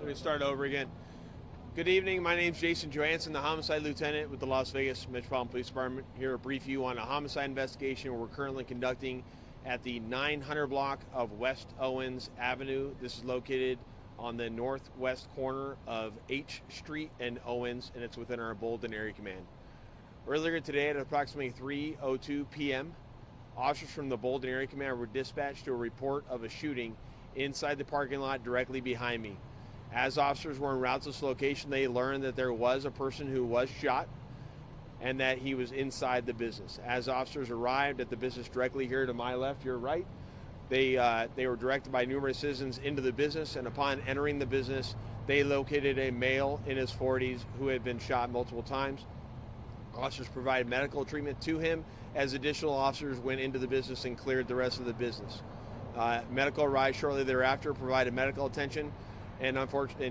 Let me start over again. Good evening. My name is Jason Johansson, the Homicide Lieutenant with the Las Vegas Metropolitan Police Department. Here to brief you on a homicide investigation we're currently conducting at the 900 block of West Owens Avenue. This is located on the northwest corner of H Street and Owens, and it's within our Bolden Area Command. Earlier today at approximately 3:02 p.m., officers from the Bolden Area Command were dispatched to a report of a shooting inside the parking lot directly behind me. As officers were en route to this location, they learned that there was a person who was shot and that he was inside the business. As officers arrived at the business directly here to my left, your right, they were directed by numerous citizens into the business, and upon entering the business, they located a male in his 40s who had been shot multiple times. Officers provided medical treatment to him as additional officers went into the business and cleared the rest of the business. Medical arrived shortly thereafter, provided medical attention, and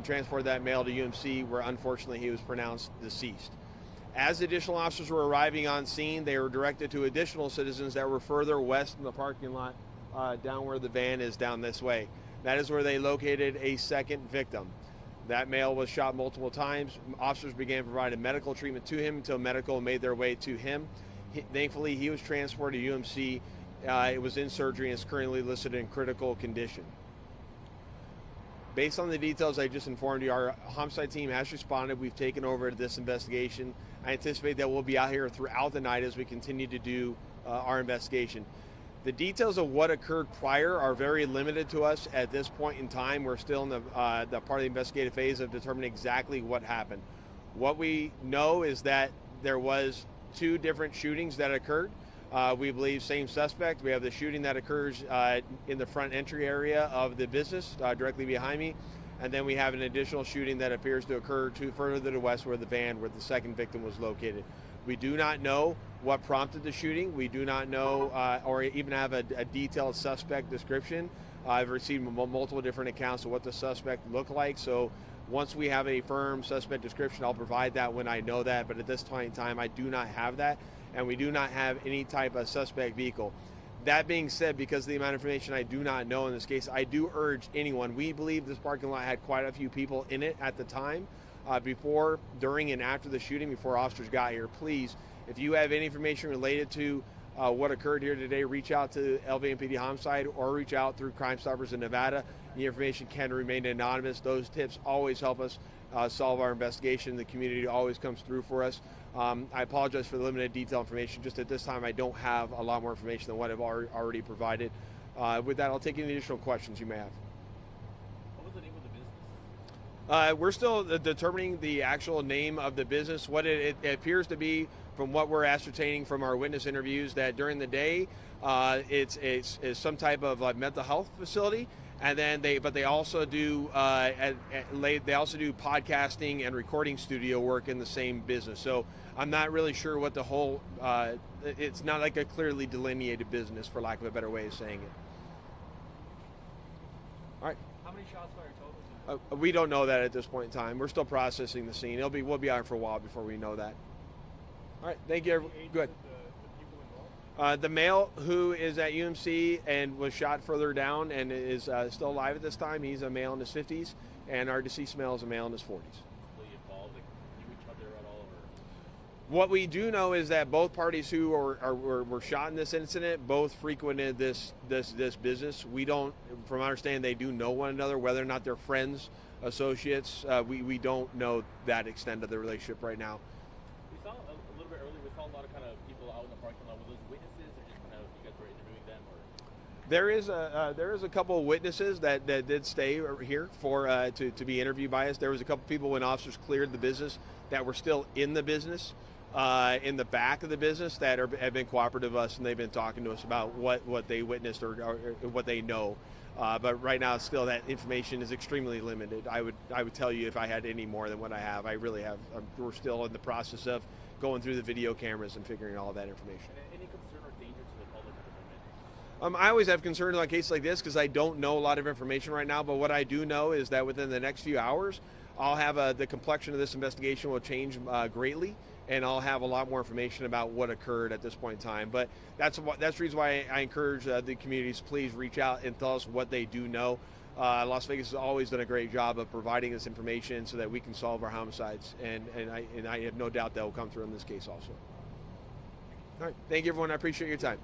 transported that male to UMC, where unfortunately he was pronounced deceased. As additional officers were arriving on scene, they were directed to additional citizens that were further west in the parking lot, down where the van is down this way. That is where they located a second victim. That male was shot multiple times. Officers began providing medical treatment to him until medical made their way to him. Thankfully, he was transported to UMC. It was in surgery and is currently listed in critical condition. Based on the details I just informed you, our homicide team has responded. We've taken over this investigation. I anticipate that we'll be out here throughout the night as we continue to do our investigation. The details of what occurred prior are very limited to us at this point in time. We're still in the part of the investigative phase of determining exactly what happened. What we know is that there was 2 different shootings that occurred. We believe same suspect. We have the shooting that occurs in the front entry area of the business directly behind me. And then we have an additional shooting that appears to occur further to the west where the second victim was located. We do not know what prompted the shooting. We do not know or even have a detailed suspect description. I've received multiple different accounts of what the suspect looked like. So once we have a firm suspect description, I'll provide that when I know that. But at this point in time, I do not have that. And we do not have any type of suspect vehicle. That being said, because of the amount of information I do not know in this case, I do urge anyone. We believe this parking lot had quite a few people in it at the time, before, during, and after the shooting, before officers got here. Please, if you have any information related to what occurred here today, reach out to LVMPD Homicide or reach out through Crime Stoppers in Nevada. The information can remain anonymous. Those tips always help us solve our investigation. The community always comes through for us. I apologize for the limited detailed information. Just at this time, I don't have a lot more information than what I've already provided. With that, I'll take any additional questions you may have. What was the name of the business? We're still determining the actual name of the business. What it appears to be, from what we're ascertaining from our witness interviews, that during the day, it's some type of mental health facility. And then they also do podcasting and recording studio work in the same business. So I'm not really sure what the whole. It's not like a clearly delineated business, for lack of a better way of saying it. All right. How many shots fired total? We don't know that at this point in time. We're still processing the scene. We'll be out for a while before we know that. All right. Thank you. Good. The male who is at UMC and was shot further down and is still alive at this time, he's a male in his 50s, and our deceased male is a male in his 40s. Involved, like, knew each other at all, or? What we do know is that both parties who were shot in this incident both frequented this business. We don't, from our understanding, they do know one another. Whether or not they're friends, associates, we don't know that extent of the relationship right now. We saw a little bit earlier. We saw a lot of kind of people out in the parking lot. Were those witnesses, or just kind of you guys were interviewing them, or? There is a couple of witnesses that did stay here for to be interviewed by us. There was a couple people when officers cleared the business that were still in the business, in the back of the business, that have been cooperative with us, and they've been talking to us about what they witnessed or what they know. But right now, still, that information is extremely limited. I would tell you if I had any more than what I have. I really have. We're still in the process of going through the video cameras and figuring all that information. Any concern or danger to the public at the moment? I always have concerns on a case like this because I don't know a lot of information right now. But what I do know is that within the next few hours, I'll have the complexion of this investigation will change greatly, and I'll have a lot more information about what occurred at this point in time. But that's the reason why I encourage the communities, please reach out and tell us what they do know. Las Vegas has always done a great job of providing us information so that we can solve our homicides, and I have no doubt that will come through in this case also. All right, thank you everyone. I appreciate your time.